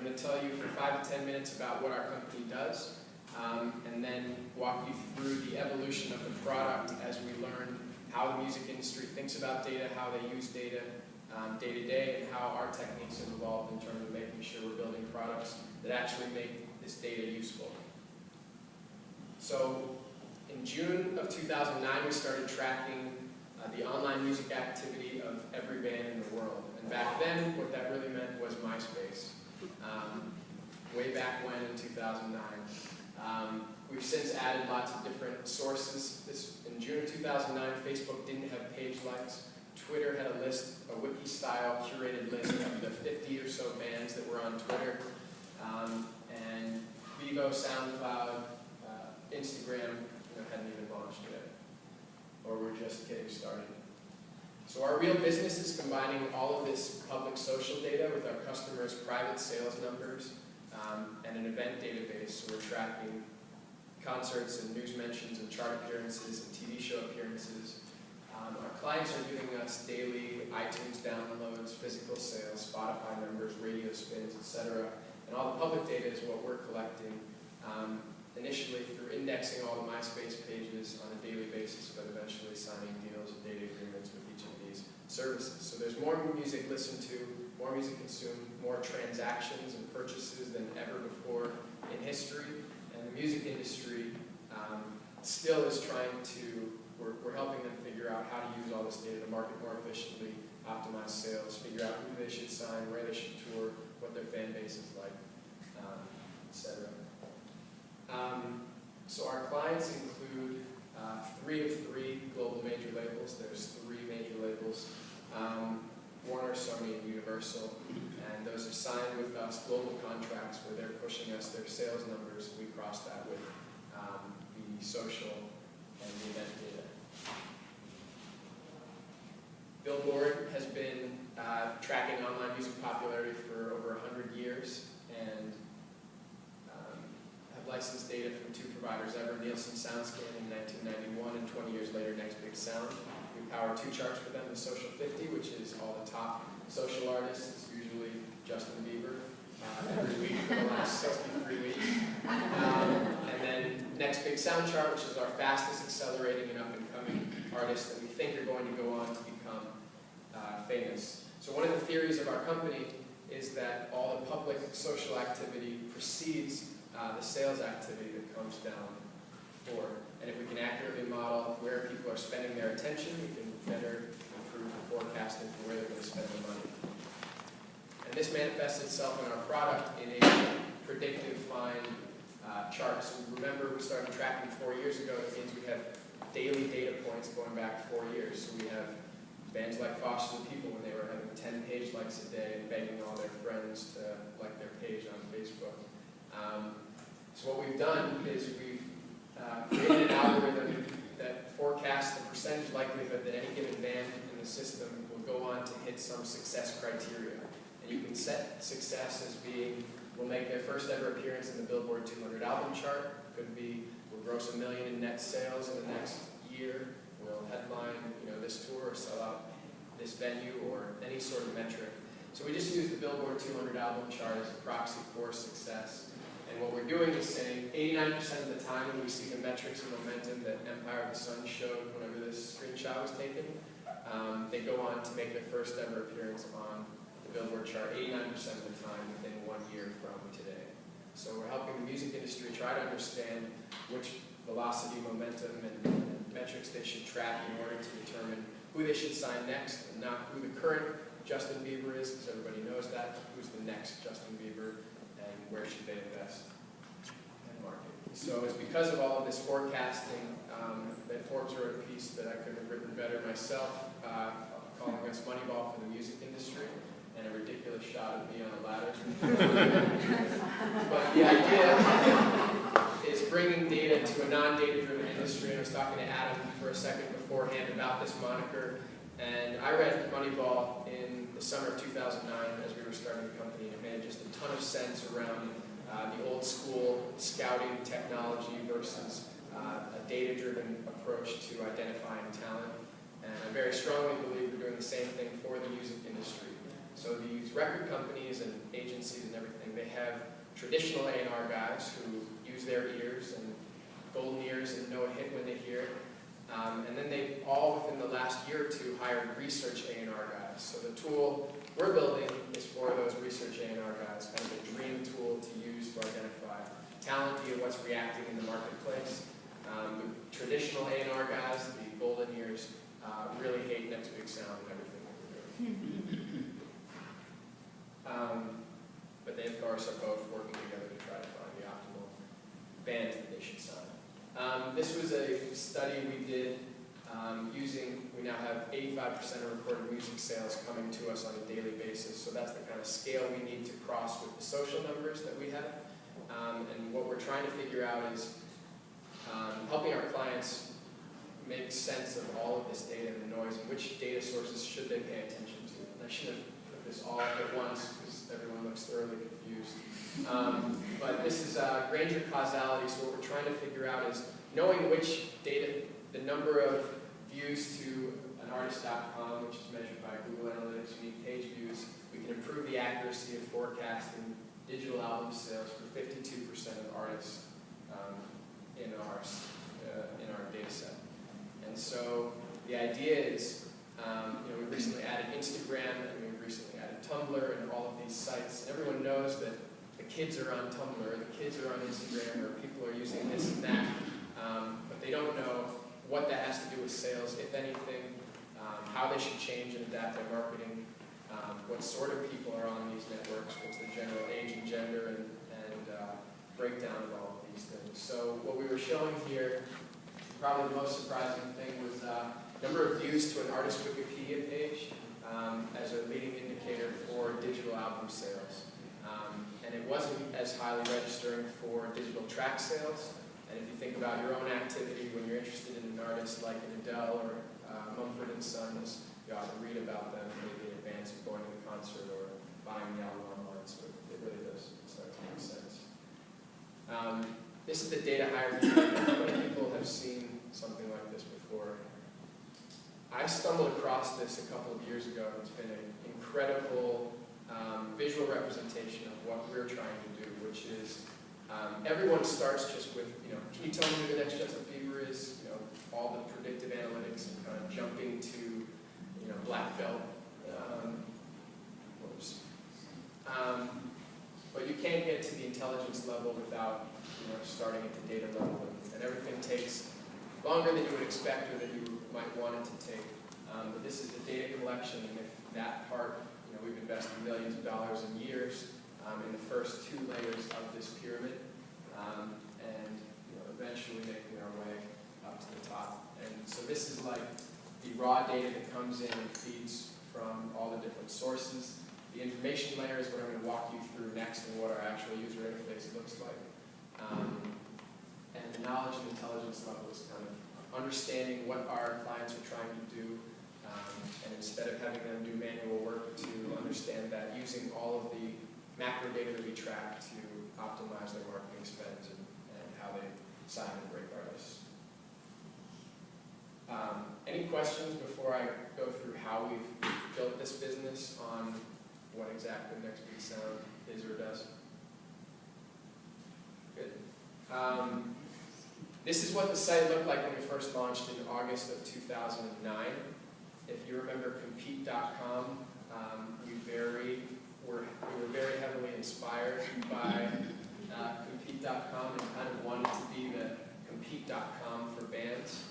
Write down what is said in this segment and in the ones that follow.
I'm going to tell you for 5 to 10 minutes about what our company does, and then walk you through the evolution of the product as we learn how the music industry thinks about data, how they use data day to day, and how our techniques have evolved in terms of making sure we're building products that actually make this data useful. So in June of 2009, we started tracking the online music activity of every band in the world. And back then, what that really meant was MySpace. Way back when in 2009. We've since added lots of different sources. In June of 2009, Facebook didn't have page likes. Twitter had a list, a wiki-style curated list of the 50 or so bands that were on Twitter. And Vivo, SoundCloud, Instagram hadn't even launched yet. Or we're just getting started. So our real business is combining all of this public social data with our customers' private sales numbers and an event database. So we're tracking concerts and news mentions and chart appearances and TV show appearances. Our clients are giving us daily iTunes downloads, physical sales, Spotify numbers, radio spins, etc. And all the public data is what we're collecting initially through indexing all the MySpace pages on a daily basis, but eventually signing deals and data agreements with each of these services. So there's more music listened to, more music consumed, more transactions and purchases than ever before in history. And the music industry still is trying to, we're helping them figure out how to use all this data to market more efficiently, optimize sales, figure out who they should sign, where they should tour, what their fan base is like, etc. So our clients include 3 of 3 global major labels. There's 3 major labels, Warner, Sony, and Universal. And those have signed with us global contracts where they're pushing us their sales numbers. We cross that with the social and the event data. Billboard has been tracking online music popularity for over 100 years and have licensed data from 2 providers ever, Nielsen SoundScan in 1991 and 20 years later, Next Big Sound. We power 2 charts for them, the Social 50, which is all the top social artists. It's usually Justin Bieber every week for the last 63 weeks. And then Next Big Sound chart, which is our fastest accelerating and up-and-coming artists that we think are going to go on to become famous. So one of the theories of our company is that all the public social activity precedes the sales activity that comes down for. And if we can accurately model where people are spending their attention, we can better improve the forecasting for where they're going to spend their money. And this manifests itself in our product in a predictive find chart. So remember, we started tracking 4 years ago. It means we have daily data points going back 4 years. So we have bands like Foster the People when they were having 10 page likes a day and begging all their friends to like their page on Facebook. So what we've done is we've created an algorithm that forecasts the percentage likelihood that any given band in the system will go on to hit some success criteria. And you can set success as being, we'll make their first ever appearance in the Billboard 200 album chart. Could be, we'll gross $1 million in net sales in the next year. We'll headline this tour or sell out this venue or any sort of metric. So we just use the Billboard 200 album chart as a proxy for success. And what we're doing is saying 89% of the time when we see the metrics and momentum that Empire of the Sun showed whenever this screenshot was taken, they go on to make their first ever appearance on the Billboard chart 89% of the time within 1 year from today. So we're helping the music industry try to understand which velocity, momentum, and metrics they should track in order to determine who they should sign next, and not who the current Justin Bieber is, because everybody knows that, who's the next Justin Bieber, and where should they invest and market. So it's because of all of this forecasting that Forbes wrote a piece that I could have written better myself, calling us Moneyball for the music industry, and a ridiculous shot of me on a ladder. But the idea is bringing data to a non-data driven industry. I was talking to Adam for a second beforehand about this moniker, and I read Moneyball in the summer of 2009 as we were starting the company, and it made just a ton of sense around the old school scouting technology versus a data-driven approach to identifying talent. And I very strongly believe we're doing the same thing for the music industry. So these record companies and agencies and everything, they have traditional A&R guys who use their ears and golden ears and know a hit when they hear it. And then they all, within the last year or two, hired research A&R guys. So the tool we're building is for those research A&R guys, kind of a dream tool to use to identify talent via what's reacting in the marketplace. The traditional A&R guys, the golden ears, really hate Next Big Sound and everything that we're doing. But they, of course, are both working together to try to find the optimal band that they should sign. This was a study we did we now have 85% of recorded music sales coming to us on a daily basis, so that's the kind of scale we need to cross with the social numbers that we have. And what we're trying to figure out is helping our clients make sense of all of this data and the noise, and which data sources should they pay attention to. And I should have put this all up at once because everyone looks thoroughly confused. But this is Granger causality, so what we're trying to figure out is knowing which data, the number of views to an artist.com, which is measured by Google Analytics, unique page views. We can improve the accuracy of forecasting digital album sales for 52% of artists in our data set. And so the idea is, we've recently added Instagram, and we've recently added Tumblr, and all of these sites. And everyone knows that the kids are on Tumblr, the kids are on Instagram, or people are using this and that, but they don't know what that has to do with sales, if anything, how they should change and adapt their marketing, what sort of people are on these networks, what's the general age and gender, and breakdown of all of these things. So what we were showing here, probably the most surprising thing, was number of views to an artist Wikipedia page as a leading indicator for digital album sales. And it wasn't as highly registering for digital track sales. And if you think about your own activity when you're interested in an artist like an Adele or Mumford & Sons, you often read about them maybe in advance of going to the concert or buying the album online, so it really does start to make sense. This is the data hierarchy. How many people have seen something like this before? I stumbled across this a couple of years ago. It's been an incredible visual representation of what we're trying to do, which is everyone starts just with, can you tell me who the next Justin Bieber is? All the predictive analytics and kind of jumping to, black belt. But you can't get to the intelligence level without, starting at the data level, and everything takes longer than you would expect or that you might want it to take. But this is the data collection, and if that part, we've invested millions of dollars in years in the first two layers of this pyramid, and eventually making our way up to the top. And so this is like the raw data that comes in and feeds from all the different sources. The information layer is what I'm going to walk you through next and what our actual user interface looks like. And the knowledge and intelligence level is kind of understanding what our clients are trying to do, and instead of having them do manual work, to understand that using all of the macro data that we track to optimize their marketing spends and how they sign and break artists. Any questions before I go through how we've built this business on what exactly Next Big Sound is or does? Good. This is what the site looked like when we first launched in August of 2009. If you remember Compete.com, we were very heavily inspired by Compete.com and kind of wanted to be the Compete.com for bands.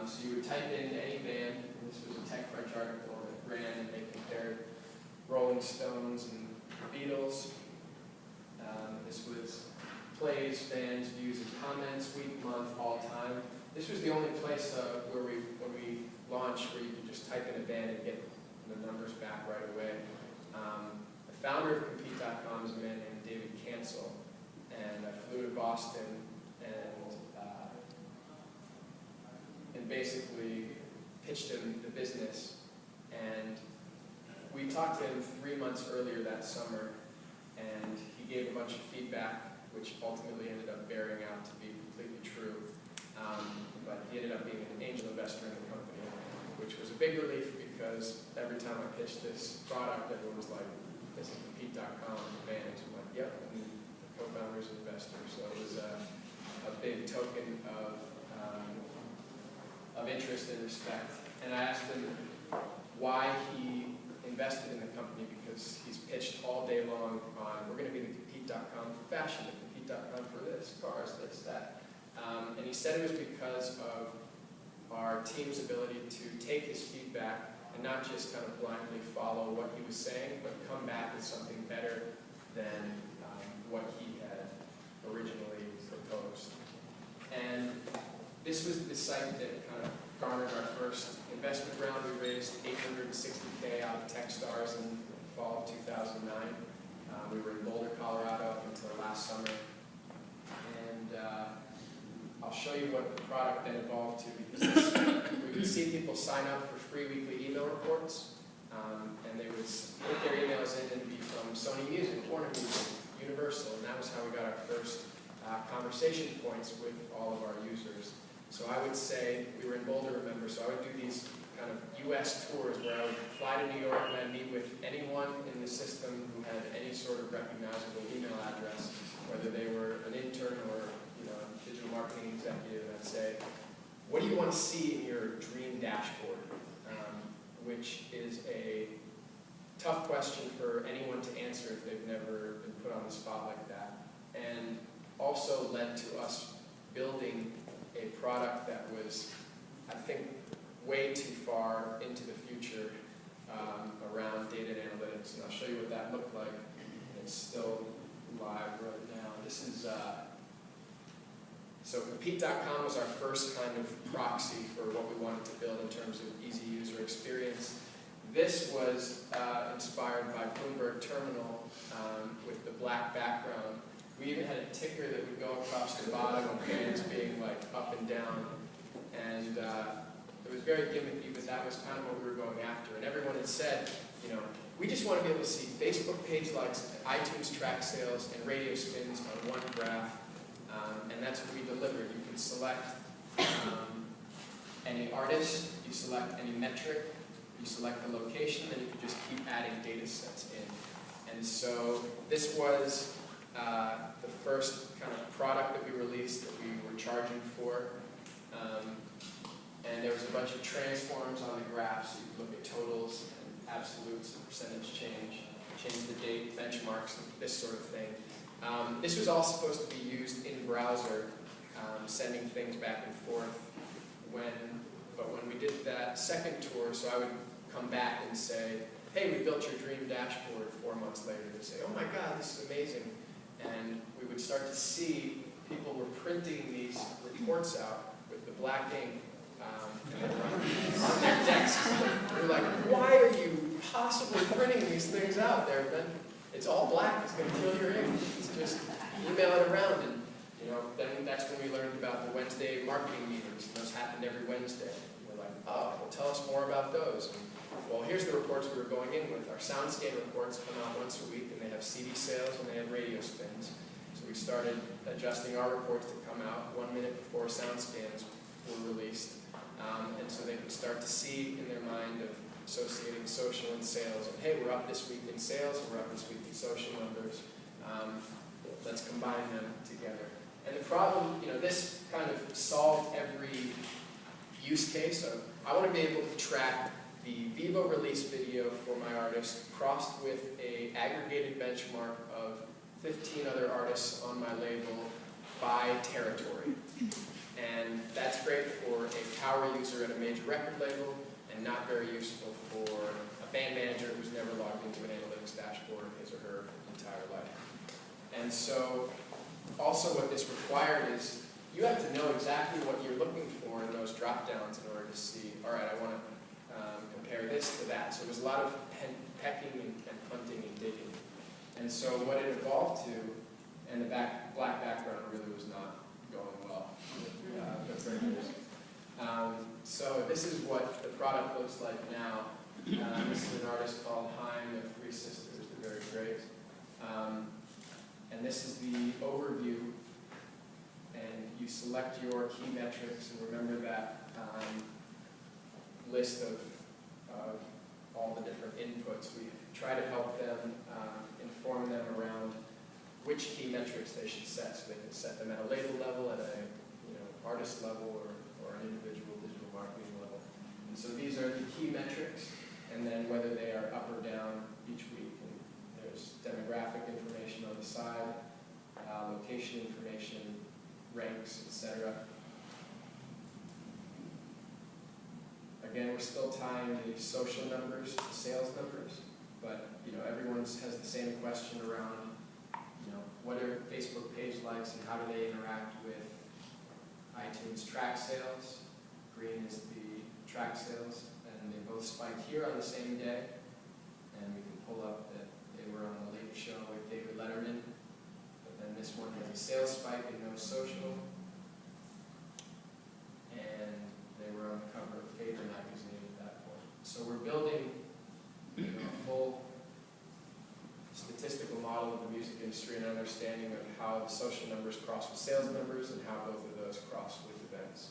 So you would type in any band, and this was a TechCrunch article that ran, and they compared Rolling Stones and Beatles. This was plays, fans, views, and comments, week, month, all time. This was the only place when we launched where you could just type in a band and get the numbers back right away. The founder of Compete.com is a man named David Cancel, and I flew to Boston and basically pitched him the business. And we talked to him 3 months earlier that summer, and he gave a bunch of feedback, which ultimately ended up bearing out to be completely true. But he ended up being an angel investor in the company, which was a big relief because every time I pitched this product, everyone was like, this is Compete.com advantage. I'm like, yep, and the co-founder's an investor. So it was a big token of interest and respect. And I asked him why he invested in the company, because he's pitched all day long on, we're going to be the Compete.com for fashion, the Compete.com for this, cars, this, that. And he said it was because of our team's ability to take his feedback and not just kind of blindly follow what he was saying, but come back with something better than what he had originally proposed. And this was the site that kind of garnered our first investment round. We raised $860K out of Techstars in the fall of 2009. We were in Boulder, Colorado up until last summer. And I'll show you what the product then evolved to, because we would see people sign up for free weekly email reports, and they would put their emails in and be from Sony Music, Warner Music, Universal, and that was how we got our first conversation points with all of our users. So I would say, we were in Boulder, remember, so I would do these kind of US tours where I would fly to New York and I'd meet with anyone in the system who had any sort of recognizable email address, whether they were an intern or a digital marketing executive, and I'd say, what do you want to see in your dream dashboard? Which is a tough question for anyone to answer if they've never been put on the spot like that. And also led to us building a product that was, I think, way too far into the future around data and analytics. And I'll show you what that looked like. It's still live right now. This is, so Compete.com was our first kind of proxy for what we wanted to build in terms of easy user experience. This was inspired by Bloomberg Terminal with the black background. We even had a ticker that would go across the bottom of hands being like up and down. And it was very gimmicky, but that was kind of what we were going after. And everyone had said, we just want to be able to see Facebook page likes, iTunes track sales, and radio spins on one graph. And that's what we delivered. You can select any artist, you select any metric, you select the location, and you can just keep adding data sets in. And so this was the first kind of product that we released that we were charging for. And there was a bunch of transforms on the graph, so you could look at totals and absolutes and percentage change the date, benchmarks, and this sort of thing. This was all supposed to be used in browser, sending things back and forth. But when we did that second tour, so I would come back and say, hey, we built your dream dashboard 4 months later. They'd say, oh my God, this is amazing. And we would start to see people were printing these reports out with the black ink on their desks. We were like, why are you possibly printing these things out there? It's all black, it's going to kill your ink. It's just email it around. And then that's when we learned about the Wednesday marketing meetings. And those happened every Wednesday. We're like, oh, well, tell us more about those. And, well, here's the reports we were going in with. Our SoundScan reports come out once a week, and they have CD sales and they have radio spins. So we started adjusting our reports to come out 1 minute before SoundScans were released. And so they could start to see in their mind of associating social and sales. And hey, we're up this week in sales, we're up this week in social numbers. Let's combine them together. And the problem, this kind of solved every use case of, I want to be able to track the Vivo release video for my artist crossed with an aggregated benchmark of 15 other artists on my label by territory. And that's great for a power user at a major record label, and not very useful for a band manager who's never logged into an analytics dashboard his or her entire life. And so, also what this required is, you have to know exactly what you're looking for in those drop-downs in order to see, all right, I want to compare this to that. So it was a lot of pecking and hunting and digging. And so what it evolved to, and the black background really was not going well with the printers. So this is what the product looks like now. This is an artist called Haim, they're three sisters, they're very great. And this is the overview, and you select your key metrics, and remember that list of of all the different inputs. We try to help them, inform them around which key metrics they should set, so they can set them at a label level, at a artist level, or an individual digital marketing level. And so these are the key metrics, and then whether they are up or down each week. And there's demographic information on the side, location information, ranks, etc. Again, we're still tying the social numbers to sales numbers, but everyone has the same question around what are Facebook page likes and how do they interact with iTunes track sales. Green is the track sales, and they both spiked here on the same day. And we can pull up that they were on the Late Show with David Letterman, but then this one has a sales spike and no social. And they were on the cover of Faber magazine at that point. So we're building a full statistical model of the music industry and understanding of how the social numbers cross with sales numbers and how both of those cross with events.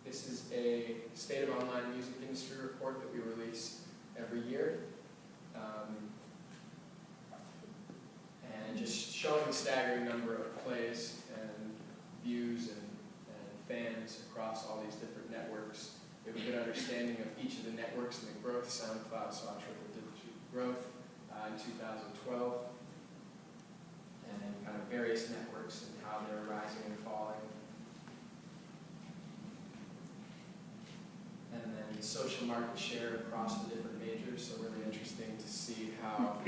This is a State of Online Music Industry report that we release every year. And just showing the staggering number of plays and views and fans across all these different networks. We have a good understanding of each of the networks and the growth. SoundCloud saw triple-digit growth in 2012. And then kind of various networks and how they're rising and falling. And then the social market share across the different majors. So really interesting to see how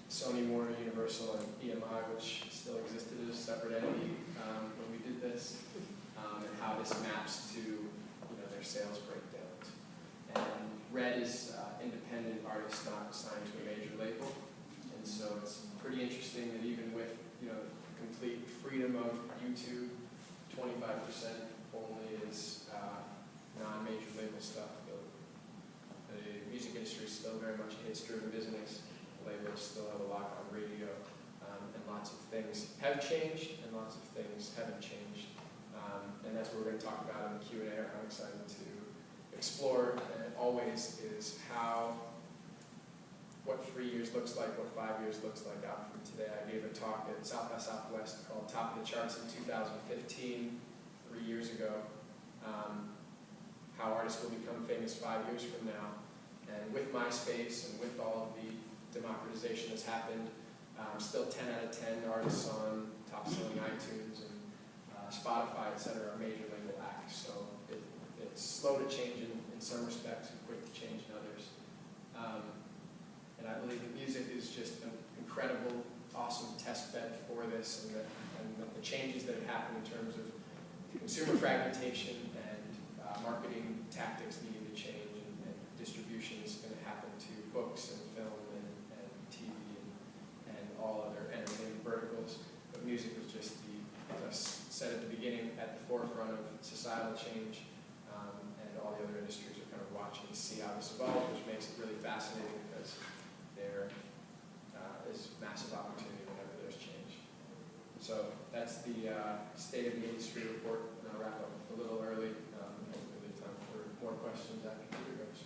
Sony, Warner, Universal, and EMI, which still existed as a separate entity when we did this, and how this maps to their sales breakdowns. And red is independent artists not signed to a major label. And so it's pretty interesting that even with complete freedom of YouTube, 25% only is non-major label stuff. The music industry is still very much a hits-driven business. Labels still have a lock on radio, and lots of things have changed, and lots of things haven't changed. And that's what we're going to talk about in the Q&A. I'm excited to explore, always, is what 3 years looks like, what 5 years looks like out from today. I gave a talk at South by Southwest called Top of the Charts in 2015, 3 years ago, how artists will become famous 5 years from now. And with MySpace and with all of the democratization that's happened, still 10 out of 10 artists on top-selling iTunes and Spotify, etc., are major label acts. So it's slow to change in some respects and quick to change in others. And I believe that music is just an incredible, awesome test bed for this, and the changes that have happened in terms of consumer fragmentation and marketing tactics needing to change, and distribution is going to happen to books and film and TV and all other entertainment verticals. But music was just as I said at the beginning, at the forefront of societal change, and all the other industries are kind of watching to see how this evolves, which makes it really fascinating because there is massive opportunity whenever there's change. So that's the State of the Industry report, and I'll wrap up a little early. Hopefully there's time for more questions after Peter goes.